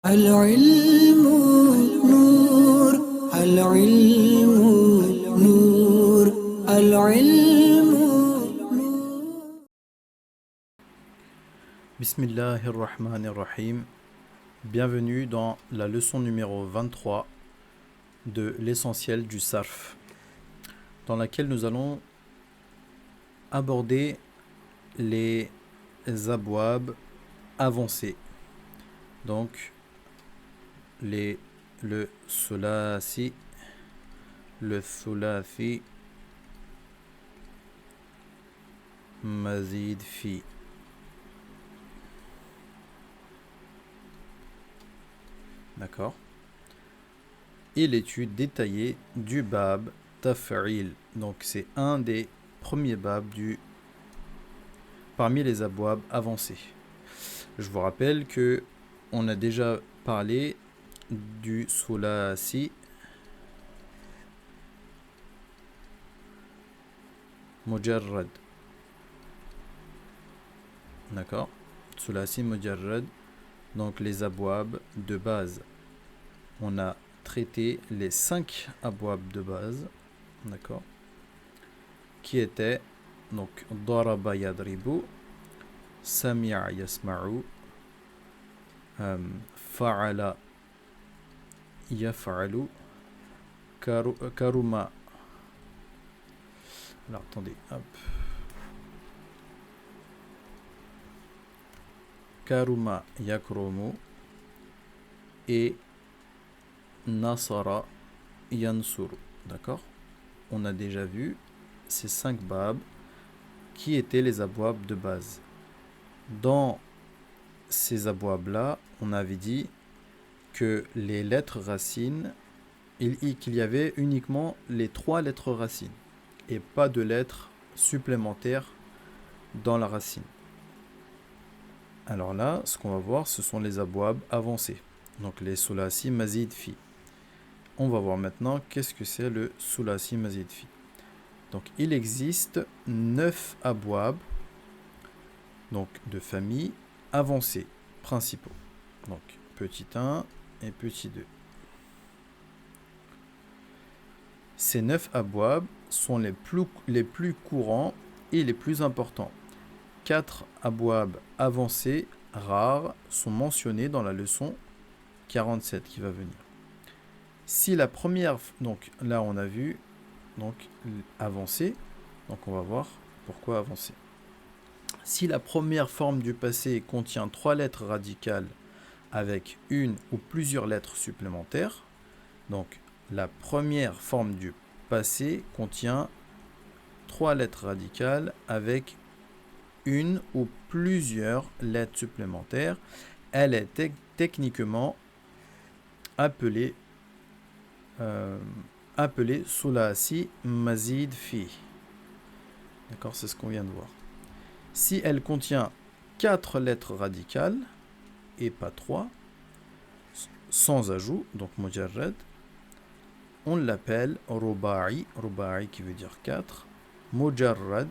العلم نور العلم نور العلم Bismillahirrahmanirrahim. Bienvenue dans la leçon numéro 23 de l'essentiel du sarf, dans laquelle nous allons aborder les abwab avancés. Donc, le sulasi, le thulathi, mazid fi. D'accord. Et l'étude détaillée du bab taf'il. Donc c'est un des premiers babs parmi les abwab avancés. Je vous rappelle que on a déjà parlé du sulasi mujarrad. D'accord. Sulasi mujarrad. Donc les abwab de base. On a traité les 5 abwab de base, d'accord, qui étaient donc daraba yadribu, sami'a yasma'u, fa'ala yaf'alu, karuma. Alors attendez, hop. Karuma yakrumu et Nasara Yansuru. D'accord. On a déjà vu ces 5 babs qui étaient les abwab de base. Dans ces abwab-là, on avait dit que les lettres racines, qu'il y avait uniquement les 3 lettres racines et pas de lettres supplémentaires dans la racine. Alors là, ce qu'on va voir, ce sont les abwab avancés. Donc les sulasi mazid fi. On va voir maintenant qu'est-ce que c'est le sulasi mazid fi. Donc il existe 9 abwab, donc de famille avancées principaux. Donc petit 1 et petit 2. Ces 9 abwab sont les plus courants et les plus importants. 4 abwab avancés rares sont mentionnés dans la leçon 47 qui va venir. Si la première, donc là on a vu donc avancé, donc on va voir pourquoi avancer. Si la première forme du passé contient 3 lettres radicales avec une ou plusieurs lettres supplémentaires, donc la première forme du passé contient 3 lettres radicales avec une ou plusieurs lettres supplémentaires, elle est techniquement appelée sulasi mazid fi. D'accord, c'est ce qu'on vient de voir. Si elle contient 4 lettres radicales et pas 3, sans ajout, donc mujarrad, on l'appelle ruba'i, ruba'i qui veut dire 4, mujarrad,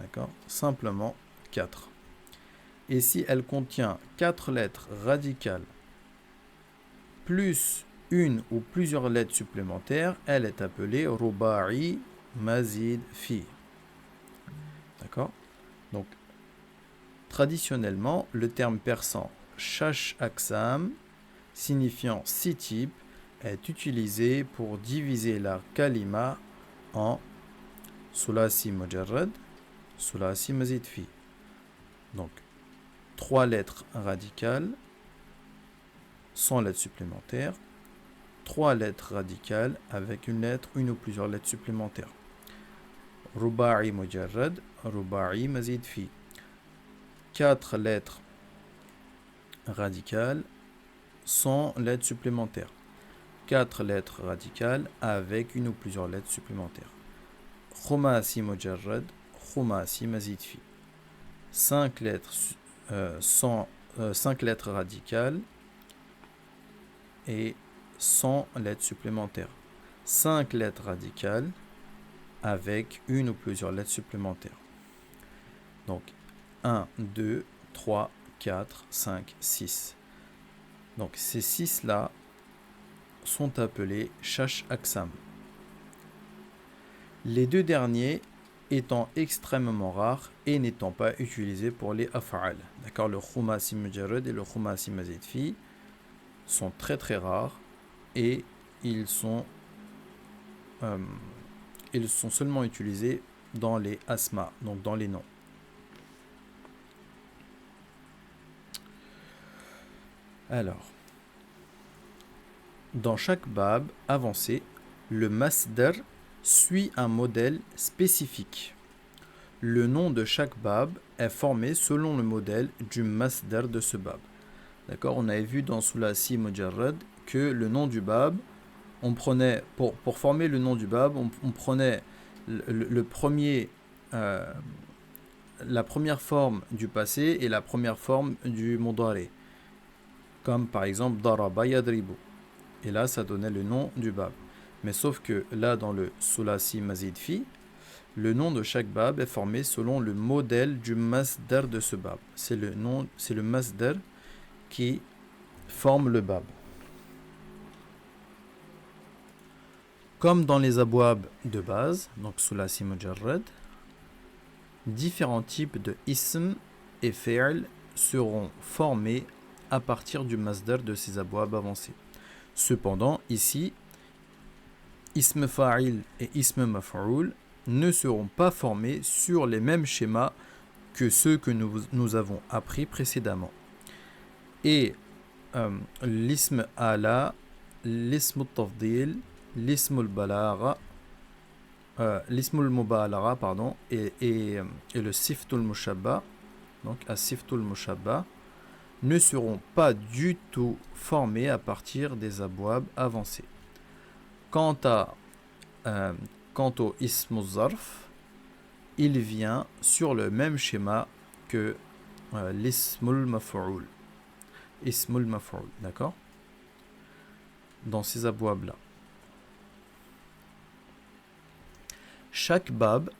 d'accord, simplement 4. Et si elle contient 4 lettres radicales plus une ou plusieurs lettres supplémentaires, elle est appelée ruba'i mazid fi. D'accord? Donc, traditionnellement, le terme persan shash aksam, signifiant 6 types, est utilisé pour diviser la kalima en sulasi mujarrad, sulasi mazid fi. Donc, 3 lettres radicales, sans lettres supplémentaires, 3 lettres radicales avec une ou plusieurs lettres supplémentaires. Ruba'i mujarrad, ruba'i mazid fi. 4 lettres radicales sans lettres supplémentaires. 4 lettres radicales avec une ou plusieurs lettres supplémentaires. Khumasi mujarrad, khumasi mazid fi. 5 lettres 5 lettres radicales et 100 lettres supplémentaires. 5 lettres radicales avec une ou plusieurs lettres supplémentaires. Donc 1, 2, 3, 4, 5, 6. Donc ces 6-là sont appelés shash aksam. Les deux derniers étant extrêmement rares et n'étant pas utilisés pour les af'al. D'accord, le khumasi mujarrad et le khumasi mazid fi sont très très rares et ils sont seulement utilisés dans les asma, donc dans les noms. Alors, dans chaque bab avancé, le masdar suit un modèle spécifique. Le nom de chaque bab est formé selon le modèle du masdar de ce bab. D'accord, on avait vu dans Sulasi Mujarrad que le nom du bab, on prenait, pour former le nom du bab, on prenait le premier, la première forme du passé et la première forme du mudari. Comme par exemple Daraba Yadribu. Et là, ça donnait le nom du bab. Mais sauf que là, dans le Sulasi Mazid Fi, le nom de chaque bab est formé selon le modèle du masdar de ce bab. C'est le masdar qui forme le bab. Comme dans les abwab de base, donc Sulasi Mujarrad, différents types de ism et fi'l seront formés à partir du masdar de ces abwab avancés. Cependant, ici, ism fa'il et ism maf'oul ne seront pas formés sur les mêmes schémas que ceux que nous avons appris précédemment. Et l'ism ala, l'ism al-tafdil, l'ism al-balagha, l'ism al-mubalagha, pardon, et le siftul mushabba, donc as-siftul mushabba, ne seront pas du tout formés à partir des abwab avancés. Quant au ism al-zarf, il vient sur le même schéma que l'ismul maf'oul. Ismul maf'oul, d'accord? Dans ces abwab-là. Chaque bab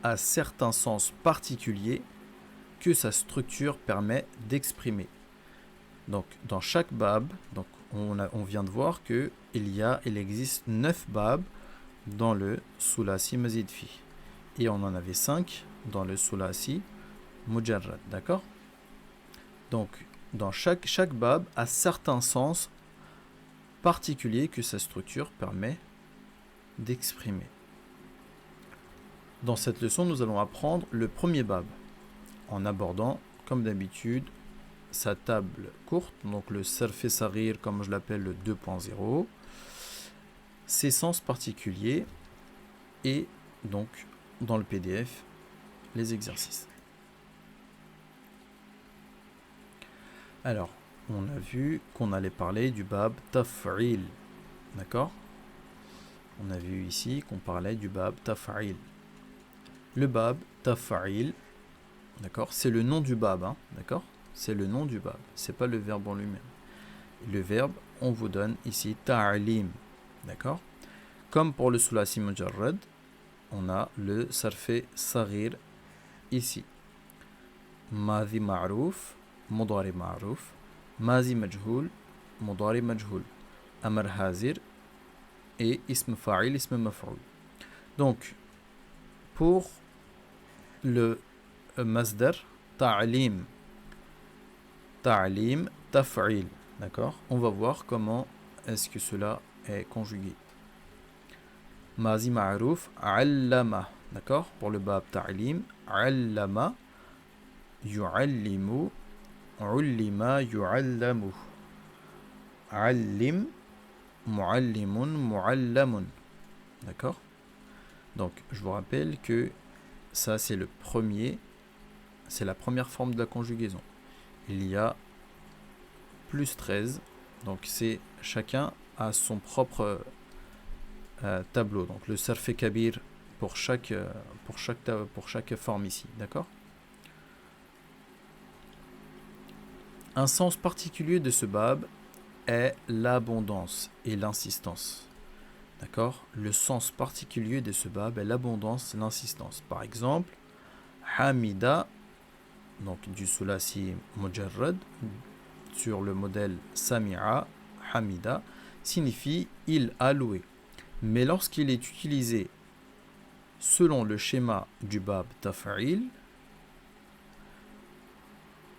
a certains sens particuliers que sa structure permet d'exprimer. Donc, dans chaque bab, donc on vient de voir qu'il existe 9 babs dans le Sulasi Mazid Fi. Et on en avait 5 dans le Sulasi Mujarrad, d'accord? Donc, dans chaque bab a certains sens particuliers que sa structure permet d'exprimer. Dans cette leçon, nous allons apprendre le premier bab en abordant, comme d'habitude, sa table courte, donc le sarf saghir, comme je l'appelle le 2.0, ses sens particuliers et donc dans le PDF les exercices. Alors, on a vu qu'on allait parler du bab taf'il, d'accord? On a vu ici qu'on parlait du bab taf'il. Le bab taf'il, d'accord, c'est le nom du bab, hein, d'accord? C'est le nom du bab, c'est pas le verbe en lui-même. Le verbe, on vous donne ici ta'alim, d'accord? Comme pour le Sulasi Mujarrad, on a le sarf saghir ici. Madi ma'rouf, mudari ma'rouf, mazi majhoul, mudari majhoul, amr hazir et ism fa'il, ism maf'oul. Donc, pour le masdar, ta'alim, taf'il, d'accord? On va voir comment est-ce que cela est conjugué. Mazi ma'rouf, allama, d'accord? Pour le bab ta'lim, allama, yu'allimu, ullima, yu'allamu. Allim, mu'allimun, mu'allamun. D'accord? Donc, je vous rappelle que ça, c'est la première forme de la conjugaison. Il y a plus 13, donc c'est chacun a son propre tableau. Donc le sarf kabir pour chaque forme ici, d'accord? Un sens particulier de ce bab est l'abondance et l'insistance. D'accord? Le sens particulier de ce bab est l'abondance et l'insistance. Par exemple, Hamida, donc du Sulasi Mujarrad, sur le modèle sami'a, hamida, signifie il a loué. Mais lorsqu'il est utilisé selon le schéma du bab taf'il,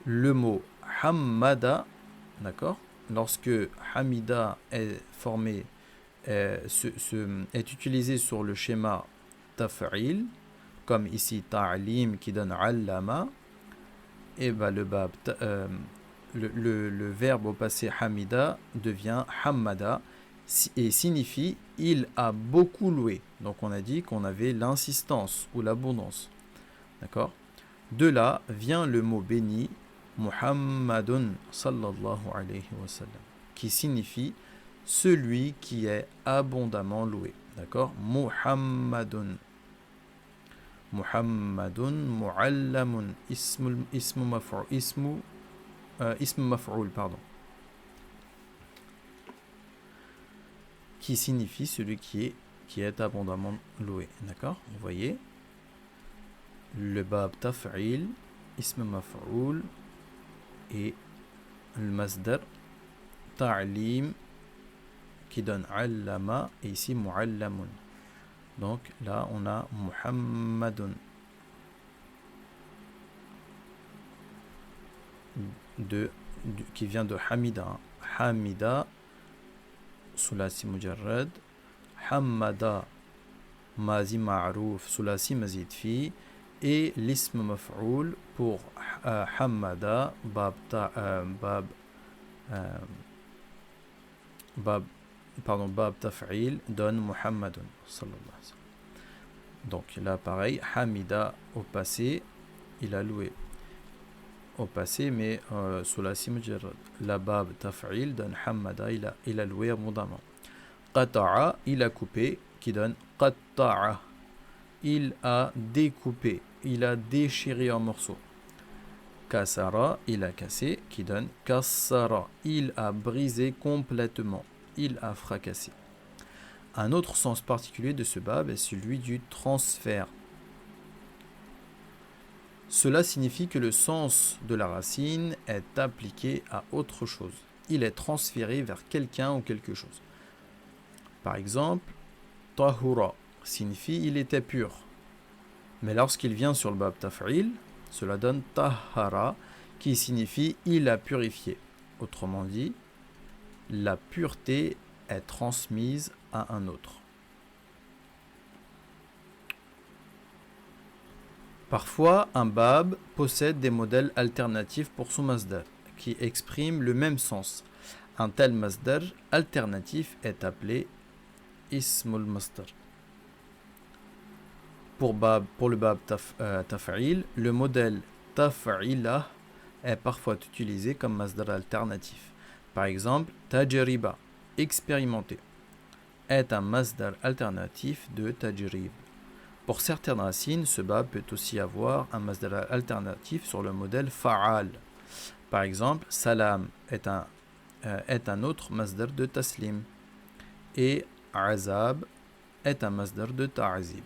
le mot hammada, d'accord, lorsque hamida est formé, est utilisé sur le schéma taf'il, comme ici ta'lim qui donne allama, et ben le verbe au passé hamida devient hammada et signifie il a beaucoup loué. Donc on a dit qu'on avait l'insistance ou l'abondance. D'accord? De là vient le mot béni Muhammadun sallallahu alayhi wa sallam, qui signifie celui qui est abondamment loué. D'accord? Muhammadun. Muhammadun mu'allamun ismu maf'ul, pardon. Qui signifie celui qui est abondamment loué. D'accord? Vous voyez? Le bab taf'il, ism maf'ul et le masdar ta'lim qui donne allama et ici mu'allamun. Donc là on a Muhammadun qui vient de Hamida. Hamida sulasi mujarrad, Hammada mazi ma'rouf sulasi mazid fi, et l'ism maf'oul pour Hammada bab taf'il donne Muhammadun sallallahu alayhi wa sallam. Donc là pareil, Hamida au passé, il a loué au passé, mais sous la simjarad. La bab taf'il donne Hammada, il a loué abondamment. Qata'a, il a coupé, qui donne qatta'a, il a découpé, il a déchiré en morceaux. Kasara, il a cassé, qui donne kassara, il a brisé complètement, il a fracassé. Un autre sens particulier de ce bab est celui du transfert. Cela signifie que le sens de la racine est appliqué à autre chose. Il est transféré vers quelqu'un ou quelque chose. Par exemple, tahura signifie il était pur. Mais lorsqu'il vient sur le bab taf'il, cela donne tahara qui signifie il a purifié. Autrement dit, la pureté est transmise à un autre. Parfois, un bab possède des modèles alternatifs pour son masdar qui expriment le même sens. Un tel masdar alternatif est appelé ismul masdar. Pour le bab taf'il, le modèle taf'ila est parfois utilisé comme masdar alternatif. Par exemple, tajriba, expérimenter, est un masdar alternatif de tajrib. Pour certaines racines, ce bab peut aussi avoir un masdar alternatif sur le modèle fa'al. Par exemple, salam est un autre masdar de taslim et azab est un masdar de ta'zib.